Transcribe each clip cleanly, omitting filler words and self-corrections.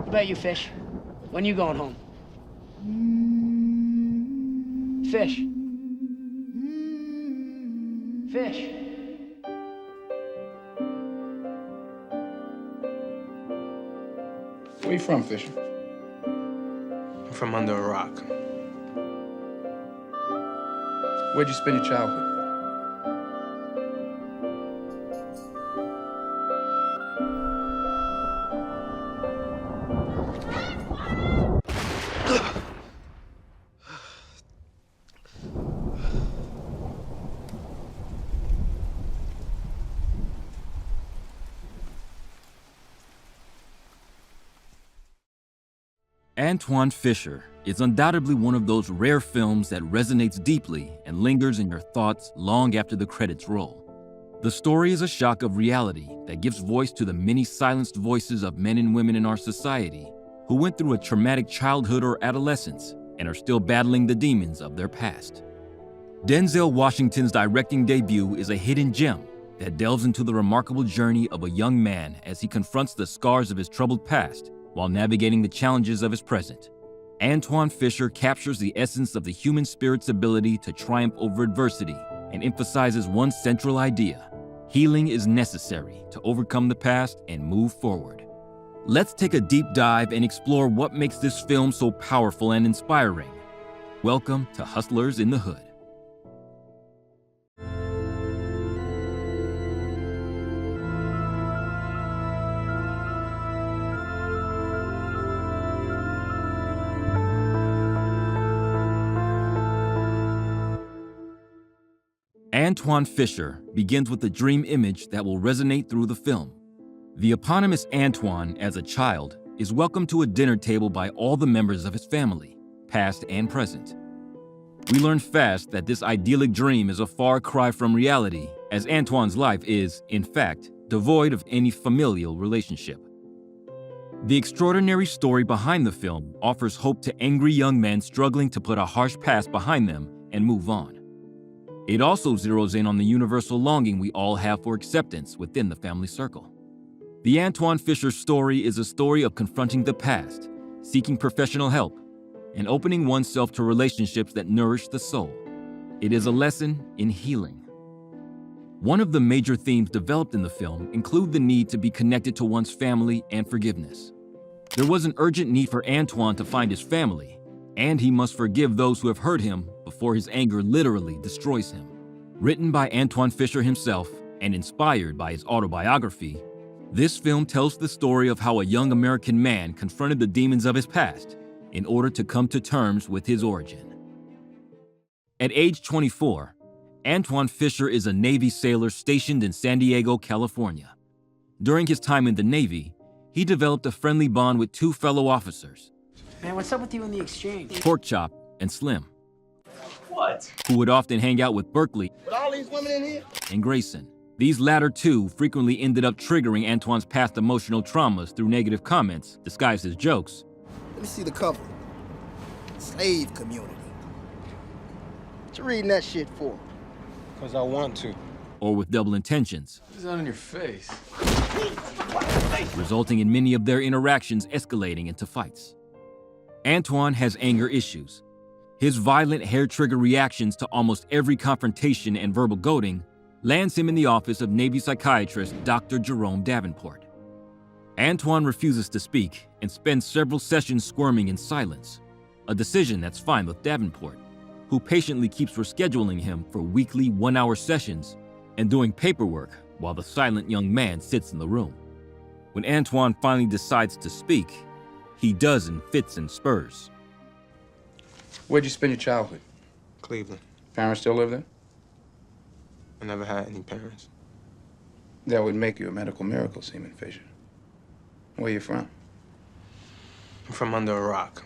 What about you, Fish? When you going home? Fish. Fish. Where you from, Fisher? I'm from under a rock. Where'd you spend your childhood? Antwone Fisher is undoubtedly one of those rare films that resonates deeply and lingers in your thoughts long after the credits roll. The story is a shock of reality that gives voice to the many silenced voices of men and women in our society who went through a traumatic childhood or adolescence and are still battling the demons of their past. Denzel Washington's directing debut is a hidden gem that delves into the remarkable journey of a young man as he confronts the scars of his troubled past while navigating the challenges of his present. Antwone Fisher captures the essence of the human spirit's ability to triumph over adversity and emphasizes one central idea: healing is necessary to overcome the past and move forward. Let's take a deep dive and explore what makes this film so powerful and inspiring. Welcome to Hustlers in the Hood. Antwone Fisher begins with a dream image that will resonate through the film. The eponymous Antwone, as a child, is welcomed to a dinner table by all the members of his family, past and present. We learn fast that this idyllic dream is a far cry from reality, as Antwone's life is, in fact, devoid of any familial relationship. The extraordinary story behind the film offers hope to angry young men struggling to put a harsh past behind them and move on. It also zeroes in on the universal longing we all have for acceptance within the family circle. The Antwone Fisher story is a story of confronting the past, seeking professional help, and opening oneself to relationships that nourish the soul. It is a lesson in healing. One of the major themes developed in the film include the need to be connected to one's family and forgiveness. There was an urgent need for Antwone to find his family, and he must forgive those who have hurt him before his anger literally destroys him. Written by Antwone Fisher himself and inspired by his autobiography, this film tells the story of how a young American man confronted the demons of his past in order to come to terms with his origin. At age 24, Antwone Fisher is a Navy sailor stationed in San Diego, California. During his time in the Navy, he developed a friendly bond with two fellow officers, Man, what's up with you in the exchange? Porkchop and Slim, What? who would often hang out with Berkeley With all these women in here? and Grayson. These latter two frequently ended up triggering Antwone's past emotional traumas through negative comments disguised as jokes. Let me see the cover. Slave community. What you reading that shit for? Because I want to. Or with double intentions, What's on your face? resulting in many of their interactions escalating into fights. Antwone has anger issues. His violent hair-trigger reactions to almost every confrontation and verbal goading lands him in the office of Navy psychiatrist Dr. Jerome Davenport. Antwone refuses to speak and spends several sessions squirming in silence, a decision that's fine with Davenport, who patiently keeps rescheduling him for weekly one-hour sessions and doing paperwork while the silent young man sits in the room. When Antwone finally decides to speak, he does in fits and spurs. Where'd you spend your childhood? Cleveland. Parents still live there? I never had any parents. That would make you a medical miracle, Seaman Fisher. Where you from? I'm from under a rock.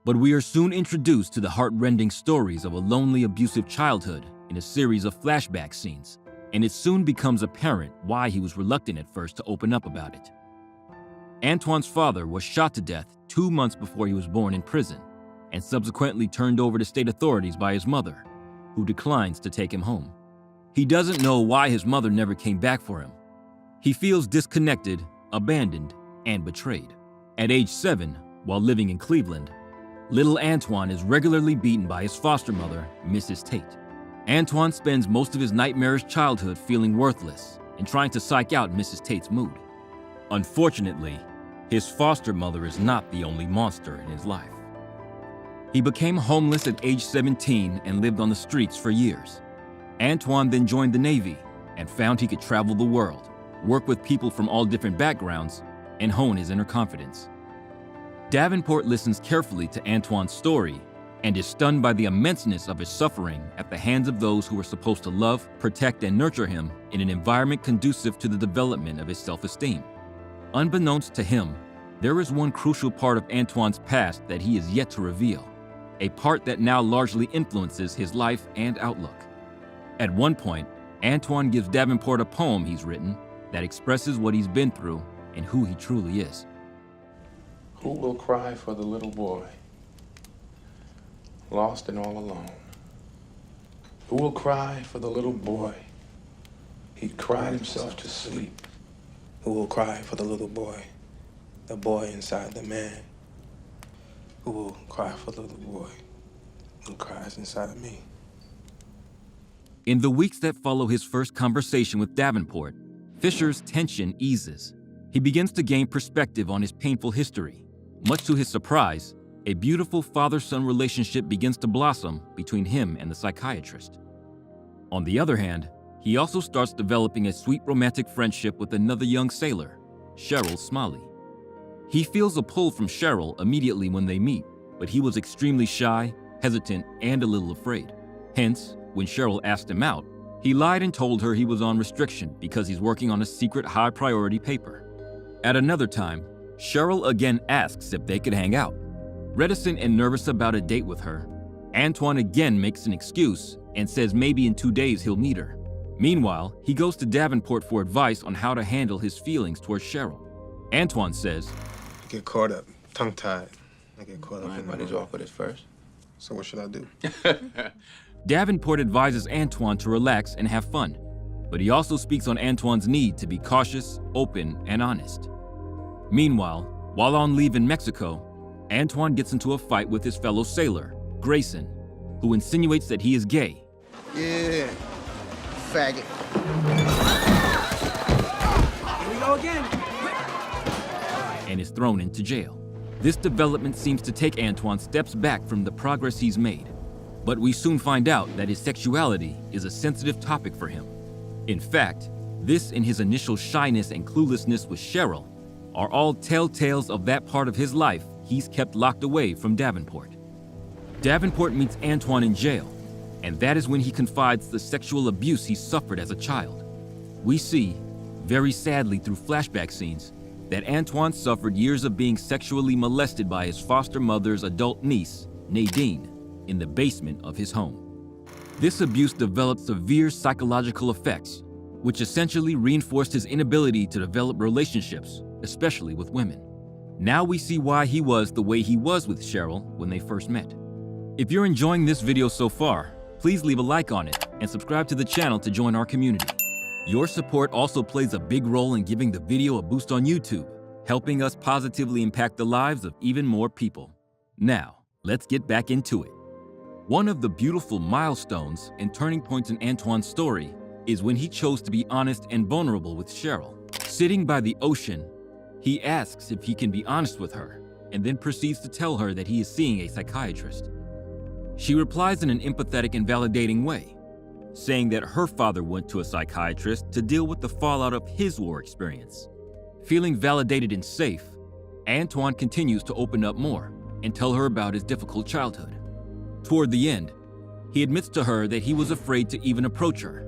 But we are soon introduced to the heart-rending stories of a lonely, abusive childhood in a series of flashback scenes, and it soon becomes apparent why he was reluctant at first to open up about it. Antwone's father was shot to death 2 months before he was born in prison, and subsequently turned over to state authorities by his mother, who declines to take him home. He doesn't know why his mother never came back for him. He feels disconnected, abandoned, and betrayed. At age 7, while living in Cleveland, little Antoine is regularly beaten by his foster mother, Mrs. Tate. Antoine spends most of his nightmarish childhood feeling worthless and trying to psych out Mrs. Tate's mood. Unfortunately, his foster mother is not the only monster in his life. He became homeless at age 17 and lived on the streets for years. Antoine then joined the Navy and found he could travel the world, work with people from all different backgrounds, and hone his inner confidence. Davenport listens carefully to Antoine's story and is stunned by the immenseness of his suffering at the hands of those who were supposed to love, protect, and nurture him in an environment conducive to the development of his self-esteem. Unbeknownst to him, there is one crucial part of Antoine's past that he is yet to reveal, a part that now largely influences his life and outlook. At one point, Antoine gives Davenport a poem he's written that expresses what he's been through and who he truly is. Who will cry for the little boy, lost and all alone? Who will cry for the little boy? He cried himself to sleep. Who will cry for the little boy, the boy inside the man? Who will cry for the little boy who cries inside of me? In the weeks that follow his first conversation with Davenport, Fisher's tension eases. He begins to gain perspective on his painful history. Much to his surprise, a beautiful father-son relationship begins to blossom between him and the psychiatrist. On the other hand, he also starts developing a sweet romantic friendship with another young sailor, Cheryl Smalley. He feels a pull from Cheryl immediately when they meet, but he was extremely shy, hesitant, and a little afraid. Hence, when Cheryl asked him out, he lied and told her he was on restriction because he's working on a secret high-priority paper. At another time, Cheryl again asks if they could hang out. Reticent and nervous about a date with her, Antoine again makes an excuse and says maybe in 2 days he'll meet her. Meanwhile, he goes to Davenport for advice on how to handle his feelings towards Cheryl. Antoine says, I get caught up, tongue-tied. I get caught up in Everybody's the awkward at first. So what should I do? Davenport advises Antoine to relax and have fun, but he also speaks on Antoine's need to be cautious, open, and honest. Meanwhile, while on leave in Mexico, Antoine gets into a fight with his fellow sailor, Grayson, who insinuates that he is gay. Yeah, faggot. Here we go again. And is thrown into jail. This development seems to take Antoine steps back from the progress he's made, but we soon find out that his sexuality is a sensitive topic for him. In fact, this and his initial shyness and cluelessness with Cheryl are all telltales of that part of his life he's kept locked away from Davenport. Davenport meets Antoine in jail, and that is when he confides the sexual abuse he suffered as a child. We see, very sadly through flashback scenes, that Antoine suffered years of being sexually molested by his foster mother's adult niece, Nadine, in the basement of his home. This abuse developed severe psychological effects, which essentially reinforced his inability to develop relationships, especially with women. Now we see why he was the way he was with Cheryl when they first met. If you're enjoying this video so far, please leave a like on it and subscribe to the channel to join our community. Your support also plays a big role in giving the video a boost on YouTube, helping us positively impact the lives of even more people. Now, let's get back into it. One of the beautiful milestones and turning points in Antoine's story is when he chose to be honest and vulnerable with Cheryl. Sitting by the ocean, he asks if he can be honest with her, and then proceeds to tell her that he is seeing a psychiatrist. She replies in an empathetic and validating way, saying that her father went to a psychiatrist to deal with the fallout of his war experience. Feeling validated and safe, Antoine continues to open up more and tell her about his difficult childhood. Toward the end, he admits to her that he was afraid to even approach her.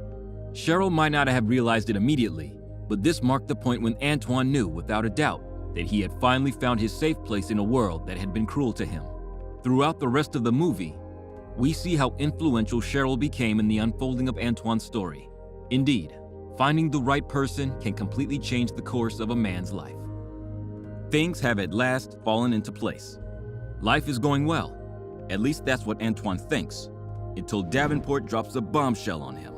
Cheryl might not have realized it immediately, but this marked the point when Antoine knew without a doubt that he had finally found his safe place in a world that had been cruel to him. Throughout the rest of the movie, we see how influential Cheryl became in the unfolding of Antoine's story. Indeed, finding the right person can completely change the course of a man's life. Things have at last fallen into place. Life is going well. At least that's what Antoine thinks, until Davenport drops a bombshell on him.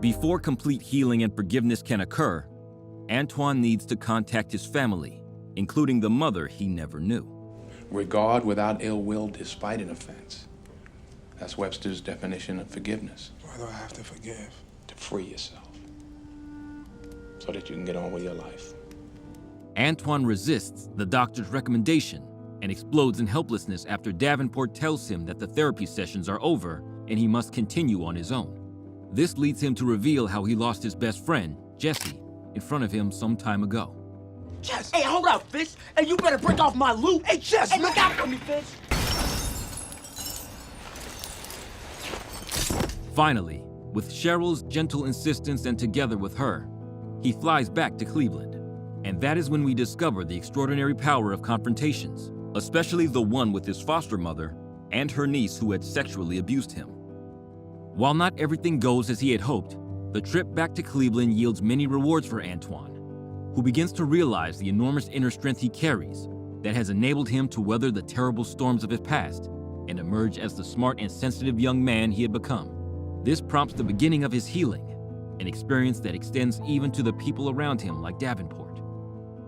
Before complete healing and forgiveness can occur, Antoine needs to contact his family including the mother he never knew. Regard without ill will despite an offense. That's Webster's definition of forgiveness. Why do I have to forgive? To free yourself. So that you can get on with your life. Antoine resists the doctor's recommendation and explodes in helplessness after Davenport tells him that the therapy sessions are over and he must continue on his own. This leads him to reveal how he lost his best friend, Jesse, in front of him some time ago. Jess, hey, hold up, Fish. Hey, you better break off my loot. Hey, Jess, look out for me, Fish. Finally, with Cheryl's gentle insistence and together with her, he flies back to Cleveland. And that is when we discover the extraordinary power of confrontations, especially the one with his foster mother and her niece who had sexually abused him. While not everything goes as he had hoped, the trip back to Cleveland yields many rewards for Antoine, who begins to realize the enormous inner strength he carries that has enabled him to weather the terrible storms of his past and emerge as the smart and sensitive young man he had become. This prompts the beginning of his healing, an experience that extends even to the people around him like Davenport.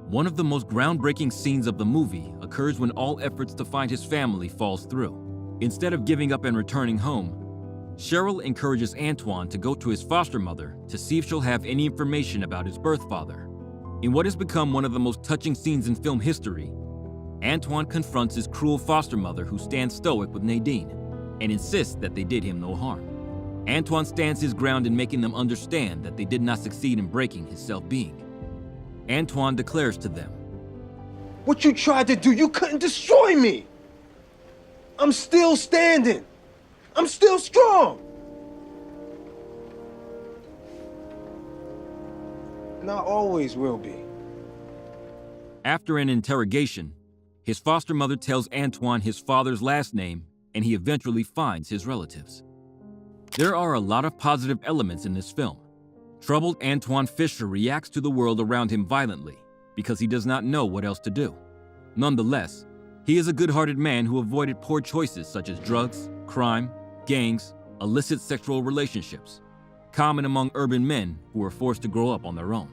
One of the most groundbreaking scenes of the movie occurs when all efforts to find his family falls through. Instead of giving up and returning home, Cheryl encourages Antoine to go to his foster mother to see if she'll have any information about his birth father. In what has become one of the most touching scenes in film history, Antoine confronts his cruel foster mother who stands stoic with Nadine and insists that they did him no harm. Antoine stands his ground in making them understand that they did not succeed in breaking his self-being. Antoine declares to them, What you tried to do, you couldn't destroy me. I'm still standing. I'm still strong. And I always will be. After an interrogation, his foster mother tells Antoine his father's last name, and he eventually finds his relatives. There are a lot of positive elements in this film. Troubled Antoine Fisher reacts to the world around him violently because he does not know what else to do. Nonetheless, he is a good-hearted man who avoided poor choices such as drugs, crime, gangs, illicit sexual relationships, common among urban men who were forced to grow up on their own.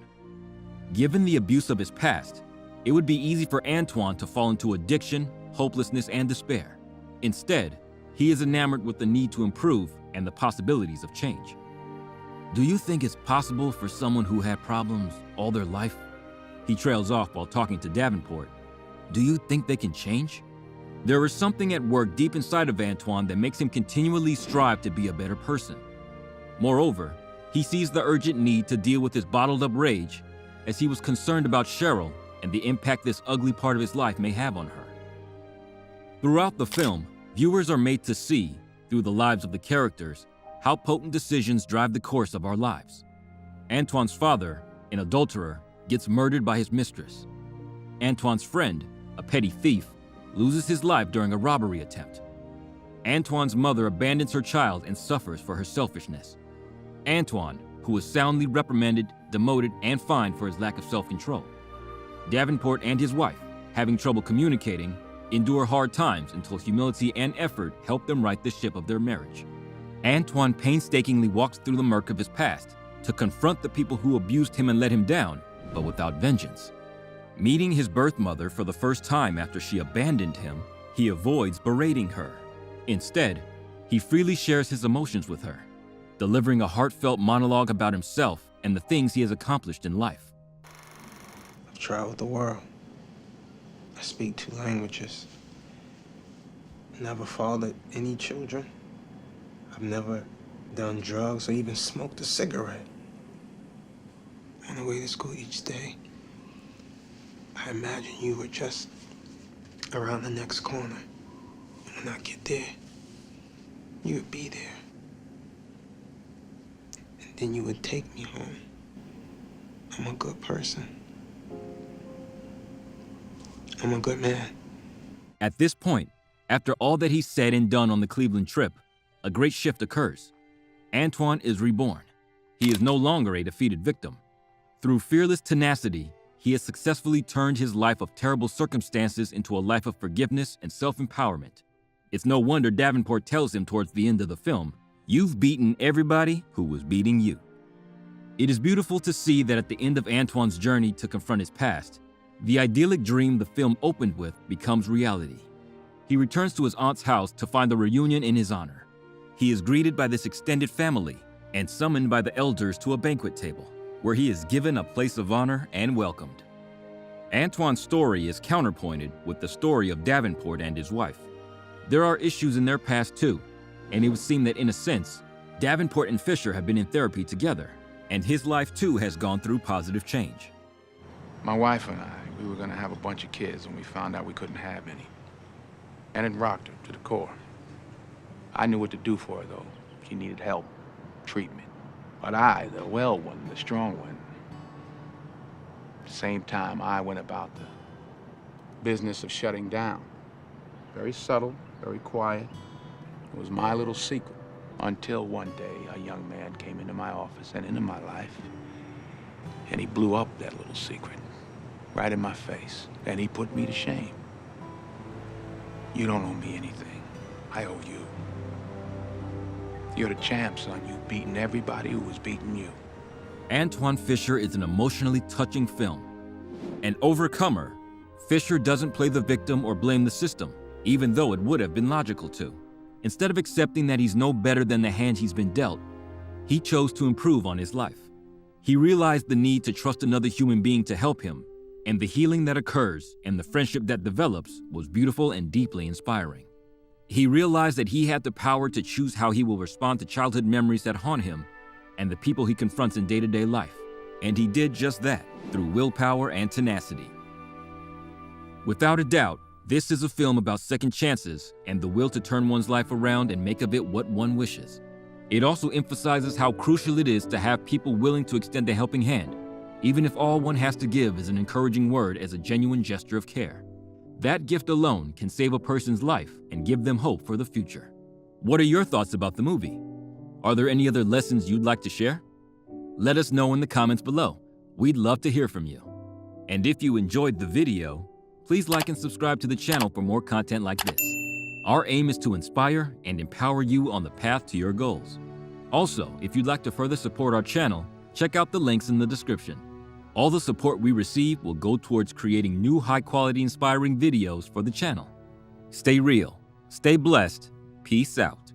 Given the abuse of his past, it would be easy for Antoine to fall into addiction, hopelessness, and despair. Instead, he is enamored with the need to improve and the possibilities of change. Do you think it's possible for someone who had problems all their life? He trails off while talking to Davenport. Do you think they can change? There is something at work deep inside of Antoine that makes him continually strive to be a better person. Moreover, he sees the urgent need to deal with his bottled-up rage as he was concerned about Cheryl and the impact this ugly part of his life may have on her. Throughout the film, viewers are made to see, through the lives of the characters, how potent decisions drive the course of our lives. Antoine's father, an adulterer, gets murdered by his mistress. Antoine's friend, a petty thief, loses his life during a robbery attempt. Antoine's mother abandons her child and suffers for her selfishness. Antoine, who is soundly reprimanded, demoted, and fined for his lack of self-control. Davenport and his wife, having trouble communicating, endure hard times until humility and effort help them right the ship of their marriage. Antoine painstakingly walks through the murk of his past to confront the people who abused him and let him down, but without vengeance. Meeting his birth mother for the first time after she abandoned him, he avoids berating her. Instead, he freely shares his emotions with her, delivering a heartfelt monologue about himself and the things he has accomplished in life. I've traveled the world. I speak 2 languages. Never fathered any children. I've never done drugs or even smoked a cigarette. On the way to school each day, I imagine you were just around the next corner. And when I get there, you would be there. And then you would take me home. I'm a good person. I'm a good man. At this point, after all that he said and done on the Cleveland trip, a great shift occurs. Antoine is reborn. He is no longer a defeated victim. Through fearless tenacity, he has successfully turned his life of terrible circumstances into a life of forgiveness and self-empowerment. It's no wonder Davenport tells him towards the end of the film, "You've beaten everybody who was beating you." It is beautiful to see that at the end of Antoine's journey to confront his past, The idyllic dream the film opened with becomes reality. He returns to his aunt's house to find the reunion in his honor. He is greeted by this extended family and summoned by the elders to a banquet table, where he is given a place of honor and welcomed. Antoine's story is counterpointed with the story of Davenport and his wife. There are issues in their past too, and it would seem that in a sense, Davenport and Fisher have been in therapy together, and his life too has gone through positive change. My wife and I, we were gonna have a bunch of kids when we found out we couldn't have any. And it rocked her to the core. I knew what to do for her, though. She needed help, treatment. But I, the well one, the strong one, at the same time, I went about the business of shutting down. Very subtle, very quiet. It was my little secret. Until one day, a young man came into my office and into my life, and he blew up that little secret right in my face, and he put me to shame. You don't owe me anything. I owe you. You're the champ, son. You've beaten everybody who was beating you. Antoine Fisher is an emotionally touching film. An overcomer, Fisher doesn't play the victim or blame the system, even though it would have been logical to. Instead of accepting that he's no better than the hand he's been dealt, he chose to improve on his life. He realized the need to trust another human being to help him, and the healing that occurs and the friendship that develops was beautiful and deeply inspiring. He realized that he had the power to choose how he will respond to childhood memories that haunt him and the people he confronts in day-to-day life, and he did just that through willpower and tenacity. Without a doubt, this is a film about second chances and the will to turn one's life around and make of it what one wishes. It also emphasizes how crucial it is to have people willing to extend a helping hand, even if all one has to give is an encouraging word as a genuine gesture of care. That gift alone can save a person's life and give them hope for the future. What are your thoughts about the movie? Are there any other lessons you'd like to share? Let us know in the comments below. We'd love to hear from you. And if you enjoyed the video, please like and subscribe to the channel for more content like this. Our aim is to inspire and empower you on the path to your goals. Also, if you'd like to further support our channel, check out the links in the description. All the support we receive will go towards creating new high-quality inspiring videos for the channel. Stay real, stay blessed, peace out.